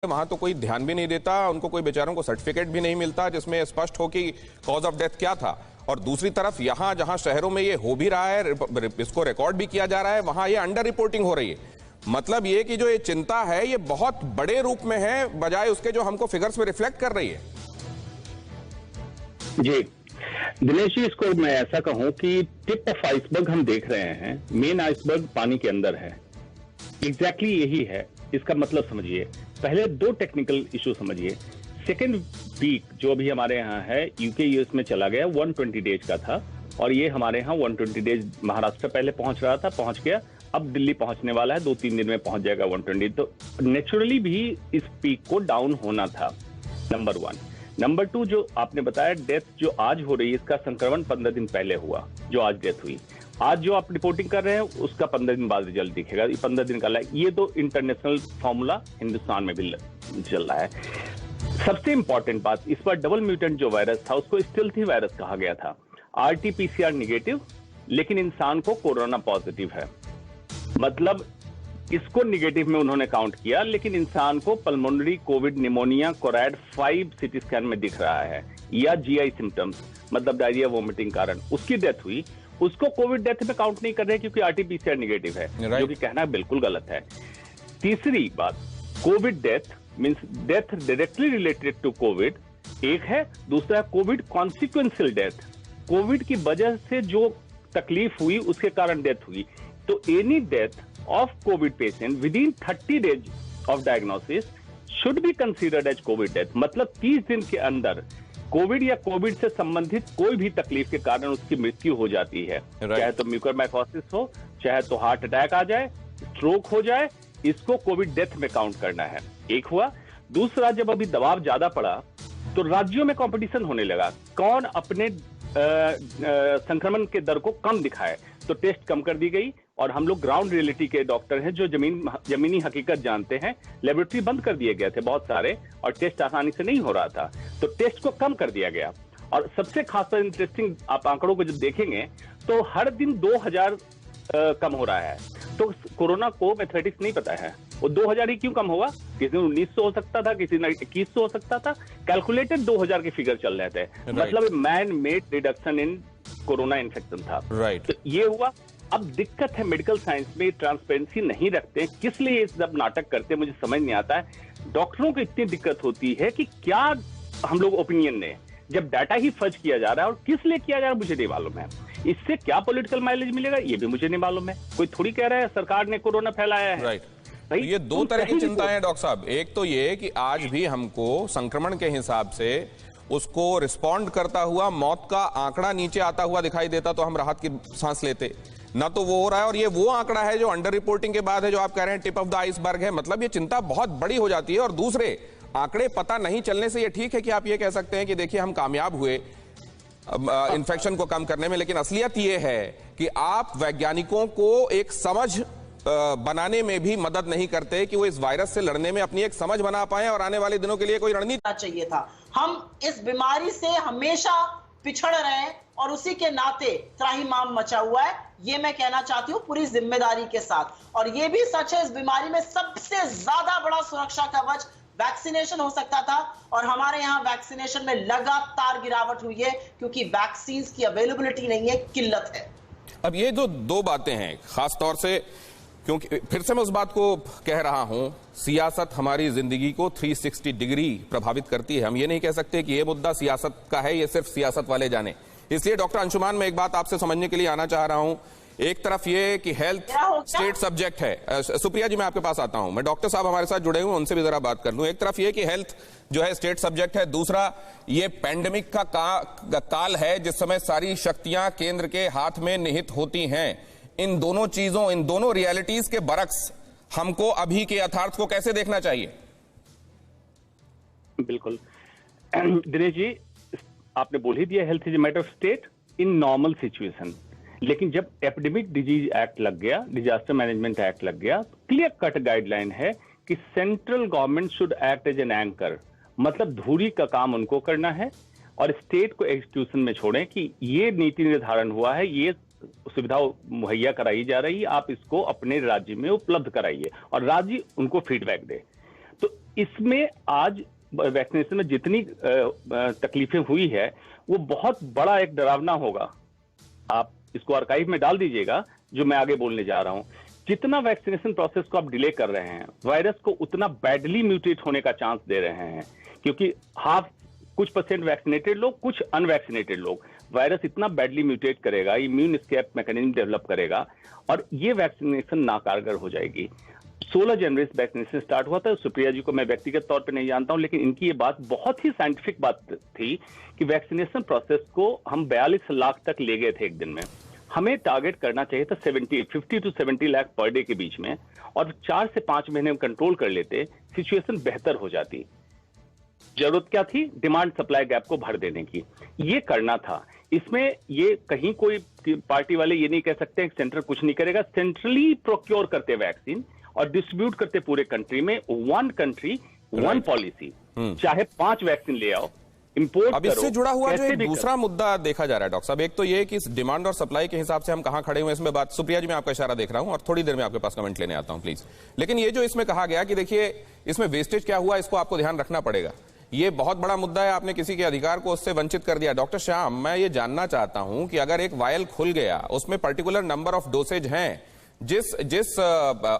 वहां तो कोई ध्यान भी नहीं देता, उनको कोई बेचारों को सर्टिफिकेट भी नहीं मिलता जिसमें स्पष्ट हो कि कॉज ऑफ डेथ क्या था। और दूसरी तरफ यहां जहां शहरों में ये हो भी रहा है, इसको रिकॉर्ड भी किया जा रहा है, वहां ये अंडर रिपोर्टिंग हो रही है। मतलब ये कि जो ये चिंता है ये बहुत बड़े रूप में है, बजाय उसके जो हमको फिगर्स में रिफ्लेक्ट कर रही है। जी दिनेश जी, इसको मैं ऐसा कहूं कि टिप ऑफ आइसबर्ग हम देख रहे हैं, मेन आइसबर्ग पानी के अंदर है। एग्जैक्टली यही है, इसका मतलब समझिए। पहले दो टेक्निकल इशू समझिए। सेकेंड वीक जो अभी हमारे यहाँ है यूके यूएस में चला गया, 120 डेज का था, और ये हमारे यहाँ 120 डेज महाराष्ट्र पहले पहुंच रहा था, पहुंच गया, अब दिल्ली पहुंचने वाला है, 2-3 दिन में पहुंच जाएगा 120। तो नेचुरली भी इस पीक को डाउन होना था, नंबर 1। नंबर 2, जो आपने बताया डेथ जो आज हो रही है, इसका संक्रमण 15 दिन पहले हुआ, जो आज डेथ हुई। आज जो आप रिपोर्टिंग कर रहे हैं उसका 15 दिन बाद रिजल्ट दिखेगा, 15 दिन का ये तो इंटरनेशनल फॉर्मूला हिंदुस्तान में भी चल रहा है। सबसे इंपॉर्टेंट बात, इस बार डबल म्यूटेंट जो वायरस था उसको स्टेल्थी वायरस कहा गया था। आरटी-पीसीआर निगेटिव, लेकिन इंसान को कोरोना पॉजिटिव है। मतलब इसको निगेटिव में उन्होंने काउंट किया, लेकिन इंसान को pulmonary Covid pneumonia कोरैड 5 CT scan में दिख रहा है, या जीआई सिम्टम्स मतलब डायरिया वोमिटिंग कारण उसकी डेथ हुई, उसको कोविड डेथ में काउंट नहीं कर रहे क्योंकि आरटी-पीसीआर निगेटिव है, जो कि कहना बिल्कुल गलत है। तीसरी बात, covid death means death directly related to covid एक है, दूसरा कोविड कॉन्सिक्वेंशियल डेथ, कोविड की वजह से जो तकलीफ हुई उसके कारण डेथ हुई। तो any death of covid patient within 30 days of diagnosis should be considered as covid death. मतलब 30 दिन के अंदर कोविड या कोविड से संबंधित कोई भी तकलीफ के कारण उसकी मृत्यु हो जाती है, चाहे तो म्यूकरमाइकोसिस हो, चाहे तो हार्ट अटैक आ जाए, स्ट्रोक हो जाए, इसको कोविड डेथ में काउंट करना है। एक हुआ। दूसरा, जब अभी दबाव ज्यादा पड़ा तो राज्यों में कंपटीशन होने लगा, कौन अपने संक्रमण के दर को कम दिखाए, तो टेस्ट कम कर दी गई। और हम लोग ग्राउंड रियलिटी के डॉक्टर हैं जो जमीनी हकीकत जानते हैं, लेबोरेटरी बंद कर दिए गए थे बहुत सारे, और टेस्ट आसानी से नहीं हो रहा था, तो टेस्ट को कम कर दिया गया। और सबसे खास इंटरेस्टिंग, आप आंकड़ों को जब देखेंगे तो हर दिन 2000 कम हो रहा है। तो कोरोना को मैथमेटिक्स नहीं पता है, वो 2000 ही क्यों कम होगा, किसी ने 1900 हो सकता था, किसी ने 2100 हो सकता था, कैलकुलेटेड 2000 के फिगर चल रहे थे। मतलब man made reduction in corona infection था। तो ये हुआ। अब दिक्कत है मेडिकल साइंस में ट्रांसपेरेंसी नहीं रखते, किस लिए ये सब नाटक करते मुझे समझ नहीं आता है। डॉक्टरों को इतनी दिक्कत होती है कि क्या हम लोग ओपिनियन ने, जब डाटा ही फर्ज किया जा रहा है, और किस लिए किया जा रहा है मुझे नहीं मालूम है, इससे क्या पॉलिटिकल माइलेज मिलेगा ये भी मुझे नहीं मालूम है। कोई थोड़ी कह रहा है सरकार ने कोरोना फैलाया है। तो ये दो तरह की चिंताएं हैं डॉक्टर साहब। एक तो ये कि आज भी हमको संक्रमण के हिसाब से उसको रिस्पॉन्ड करता हुआ मौत का आंकड़ा नीचे आता हुआ दिखाई देता तो हम राहत की सांस लेते, ना तो वो हो रहा है। और ये वो आंकड़ा है जो अंडर रिपोर्टिंग के बाद है, जो आप कह रहे हैं टिप ऑफ द आइसबर्ग है। मतलब ये चिंता बहुत बड़ी हो जाती है। और दूसरे आंकड़े पता नहीं चलने से ये ठीक है कि आप ये कह सकते हैं कि देखिए हम कामयाब हुए इन्फेक्शन को कम करने में, लेकिन असलियत ये है कि आप वैज्ञानिकों को एक समझ बनाने में भी मदद नहीं करते कि वो इस वायरस से लड़ने में अपनी एक समझ बना पाए और आने वाले दिनों के लिए कोई रणनीति चाहिए था। हम इस बीमारी से हमेशा पिछड़ रहे हैं और उसी के नाते त्राहिमाम मचा हुआ है, ये मैं कहना चाहती हूँ पूरी जिम्मेदारी के साथ। और ये भी सच है, इस बीमारी में सबसे ज्यादा बड़ा सुरक्षा कवच वैक्सीनेशन हो सकता था, और हमारे यहाँ वैक्सीनेशन में लगातार गिरावट हुई है क्योंकि वैक्सीन की अवेलेबिलिटी नहीं है, किल्लत है। अब ये जो दो बातें हैं, खास तौर से क्योंकि फिर से मैं उस बात को कह रहा हूं, सियासत हमारी जिंदगी को 360 डिग्री प्रभावित करती है। हम ये नहीं कह सकते कि ये मुद्दा सियासत का है, ये सिर्फ सियासत वाले जाने। इसलिए डॉक्टर अंशुमान, मैं एक बात आपसे समझने के लिए आना चाह रहा हूं। एक तरफ ये कि हेल्थ स्टेट सब्जेक्ट है। सुप्रिया जी, मैं आपके पास आता हूं। मैं डॉक्टर साहब हमारे साथ जुड़े हुए, उनसे भी जरा बात कर लूं। एक तरफ ये कि हेल्थ जो है स्टेट सब्जेक्ट है, दूसरा ये पैंडेमिक का काल है जिस समय सारी शक्तियां केंद्र के हाथ में निहित होती हैं। इन दोनों चीजों, इन दोनों रियलिटीज के बरक्स हमको अभी के यथार्थ को कैसे देखना चाहिए? बिल्कुल दिनेश जी, आपने बोल ही दिया, health is a matter of state in normal situation. लेकिन जब एपिडेमिक डिजीज एक्ट लग गया, डिजास्टर मैनेजमेंट एक्ट लग गया, क्लियर कट गाइडलाइन है कि central government should act as an anchor. मतलब धुरी का काम उनको करना है और स्टेट को एग्जीक्यूशन में छोड़ें कि ये नीति निर्धारण हुआ है, ये सुविधा मुहैया कराई जा रही है, आप इसको अपने राज्य में उपलब्ध कराइए और राज्य उनको फीडबैक दे। तो इसमें आज वैक्सीनेशन में जितनी तकलीफें हुई है वो बहुत बड़ा एक डरावना होगा। आप इसको आर्काइव में डाल दीजिएगा जो मैं आगे बोलने जा रहा हूं। जितना वैक्सीनेशन प्रोसेस को आप डिले कर रहे हैं, वायरस को उतना बैडली म्यूटेट होने का चांस दे रहे हैं, क्योंकि कुछ परसेंट वैक्सीनेटेड लोग, कुछ अनवैक्सीनेटेड लोग, वायरस इतना बैडली म्यूटेट करेगा, इम्यून एस्केप मैकेनिज्म डेवलप करेगा और ये वैक्सीनेशन नाकारगर हो जाएगी। 16 जनवरी से वैक्सीनेशन स्टार्ट हुआ था। सुप्रिया जी को मैं व्यक्तिगत तौर पे नहीं जानता हूं, लेकिन इनकी ये बात बहुत ही साइंटिफिक बात थी कि वैक्सीनेशन प्रोसेस को हम 42 लाख तक ले गए थे एक दिन में। हमें टारगेट करना चाहिए था 50 to 70 लाख पर डे के बीच में, और 4 से 5 महीने में कंट्रोल कर लेते, सिचुएशन बेहतर हो जाती। जरूरत क्या थी? डिमांड सप्लाई गैप को भर देने की। ये करना था। इसमें ये कहीं कोई पार्टी वाले ये नहीं कह सकते कि सेंटर कुछ नहीं करेगा। सेंट्रली प्रोक्योर करते वैक्सीन और डिस्ट्रीब्यूट करते पूरे कंट्री में, वन कंट्री वन पॉलिसी, चाहे 5 वैक्सीन ले आओ, इंपोर्ट अब करो। इससे जुड़ा हुआ जो कैसे एक भी दूसरा मुद्दा देखा जा रहा है डॉक्टर साहब, एक तो ये कि इस डिमांड और सप्लाई के हिसाब से हम कहां खड़े हुए हैं इसमें बात, सुप्रिया जी मैं आपका इशारा देख रहा हूं और थोड़ी देर में आपके पास कमेंट लेने आता हूं प्लीज। लेकिन ये जो इसमें कहा गया कि देखिए इसमें वेस्टेज क्या हुआ, इसको आपको ध्यान रखना पड़ेगा, ये बहुत बड़ा मुद्दा है। आपने किसी के अधिकार को उससे वंचित कर दिया। डॉक्टर श्याम, मैं ये जानना चाहता हूं कि अगर एक वायल खुल गया, उसमें पर्टिकुलर नंबर ऑफ डोसेज हैं, जिस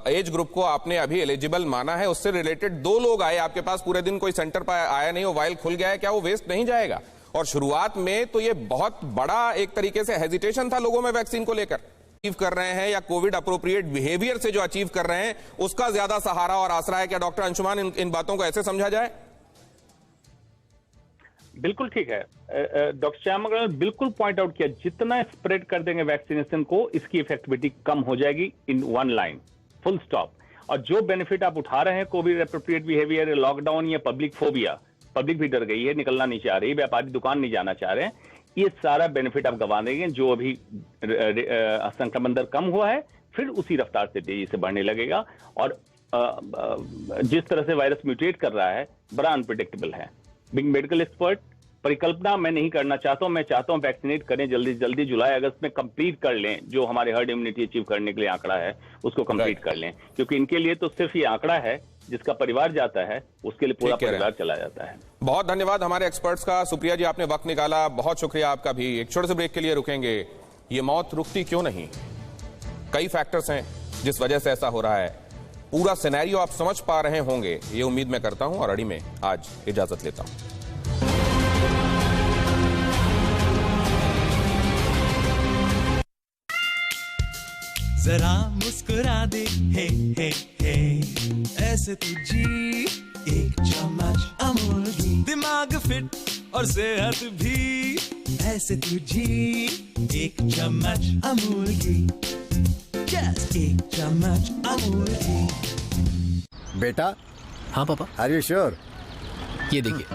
एज ग्रुप को आपने अभी एलिजिबल माना है, उससे रिलेटेड 2 लोग आए आपके पास, पूरे दिन कोई सेंटर पर आया नहीं, वो वायल खुल गया है, क्या वो वेस्ट नहीं जाएगा? और शुरुआत में तो ये बहुत बड़ा एक तरीके से हेजिटेशन था लोगों में वैक्सीन को लेकर। अचीव कर रहे हैं या कोविड अप्रोप्रिएट बिहेवियर से जो अचीव कर रहे हैं उसका ज्यादा सहारा और आसरा है। क्या डॉक्टर अंशुमान इन बातों को ऐसे समझा जाए? बिल्कुल ठीक है। डॉक्टर श्याम अग्रवाल ने बिल्कुल पॉइंट आउट किया, जितना स्प्रेड कर देंगे वैक्सीनेशन को, इसकी इफेक्टिविटी कम हो जाएगी, in one line, full stop. और जो बेनिफिट आप उठा रहे हैं, कोविड एप्रोप्रिएट बिहेवियर, लॉकडाउन या पब्लिक फोबिया, पब्लिक भी डर गई है, निकलना नहीं चाह रही, व्यापारी दुकान नहीं जाना चाह रहे हैं, ये सारा बेनिफिट आप गंवा देंगे। जो अभी संक्रमण दर कम हुआ है, फिर उसी रफ्तार से तेजी से बढ़ने लगेगा। और जिस तरह से वायरस म्यूटेट कर रहा है, बड़ा अनप्रिडिक्टेबल है। बिग मेडिकल एक्सपर्ट, परिकल्पना मैं नहीं करना चाहता हूं। मैं चाहता हूं वैक्सीनेट करें जल्दी से जल्दी, जुलाई अगस्त में कंप्लीट कर लें, जो हमारे हर्ड इम्यूनिटी अचीव करने के लिए आंकड़ा है उसको कंप्लीट कर लें, क्योंकि इनके लिए तो सिर्फ ये आंकड़ा है, जिसका परिवार जाता है उसके लिए पूरा परिवार चला जाता है। बहुत धन्यवाद हमारे एक्सपर्ट्स का। सुप्रिया जी, आपने वक्त निकाला, बहुत शुक्रिया आपका भी। एक छोटे से ब्रेक के लिए रुकेंगे। ये मौत रुकती क्यों नहीं? कई फैक्टर्स हैं जिस वजह से ऐसा हो रहा है। पूरा सिनेरियो आप समझ पा रहे होंगे, ये उम्मीद मैं करता हूं, और अड़ी में आज इजाजत लेता हूं। जरा मुस्कुरा दे, हे हे हे, ऐसे तुझी एक चम्मच अमूल की, दिमाग फिट और सेहत भी, ऐसे तुझी एक चम्मच अमूल की, जस्ट एक चम्मच अमूल की। बेटा। हाँ पापा। Are you sure? ये देखिए,